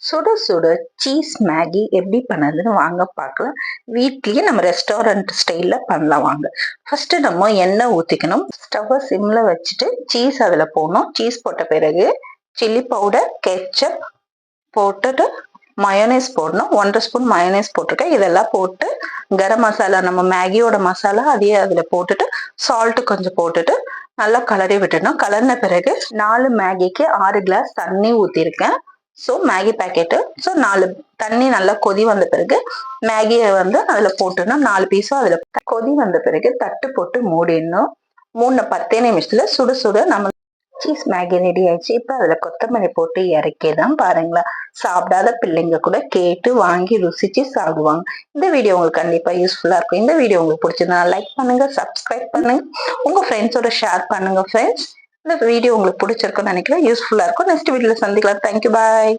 சுட சுட cheese Maggi எப்படி பண்ணதுன்னு வாங்க பார்க்கலாம். வீட்லயே நம்ம ரெஸ்டாரண்ட் ஸ்டைல்ல பண்ணலாம் வாங்க. ஃபர்ஸ்ட் நம்ம எண்ணெய் ஊத்திக்கணும். ஸ்டவ்வை சிம்ல வச்சுட்டு சீஸ் அதுல போடணும். சீஸ் போட்ட பிறகு சில்லி பவுடர், கெச்சப் போட்டுட்டு மயோனைஸ் போடணும். 1 ஸ்பூன் மயோனைஸ் போட்டிருக்கேன். இதெல்லாம் போட்டு கரம் மசாலா, நம்ம மேகியோட மசாலா அதையே அதுல போட்டுட்டு சால்ட் கொஞ்சம் போட்டுட்டு நல்லா கலரி விட்டுடணும். கலர்ன பிறகு 4 மேகிக்கு 6 கிளாஸ் தண்ணி ஊத்திருக்கேன். So Maggi packet. ஸோ 4 தண்ணி நல்லா கொதி வந்த பிறகு மேகியை அதுல போட்டுடணும். 4 பீஸும் அதுல கொதி வந்த பிறகு தட்டு போட்டு மூடிடணும். 10 நிமிஷத்துல சுட சுட நம்ம சீஸ் மேகி ரெடி ஆயிடுச்சு. இப்ப அதுல கொத்தமல்லி போட்டு இறக்கிதான் பாருங்களேன். சாப்பிடாத பிள்ளைங்க கூட கேட்டு வாங்கி ருசிச்சு சாப்பிடுவாங்க. இந்த வீடியோ உங்களுக்கு கண்டிப்பா யூஸ்ஃபுல்லா இருக்கும். இந்த வீடியோ உங்களுக்கு பிடிச்சிருந்தா லைக் பண்ணுங்க, சப்ஸ்கிரைப் பண்ணுங்க, உங்க ஃப்ரெண்ட்ஸோட ஷேர் பண்ணுங்க ஃப்ரெண்ட்ஸ். இந்த வீடியோ உங்களுக்கு பிடிச்சிருக்குன்னு நினைக்கிறேன், யூஸ்ஃபுல்லா இருக்கும். நெக்ஸ்ட் வீடியோல சந்திக்கலாம். தேங்க்யூ, பாய்.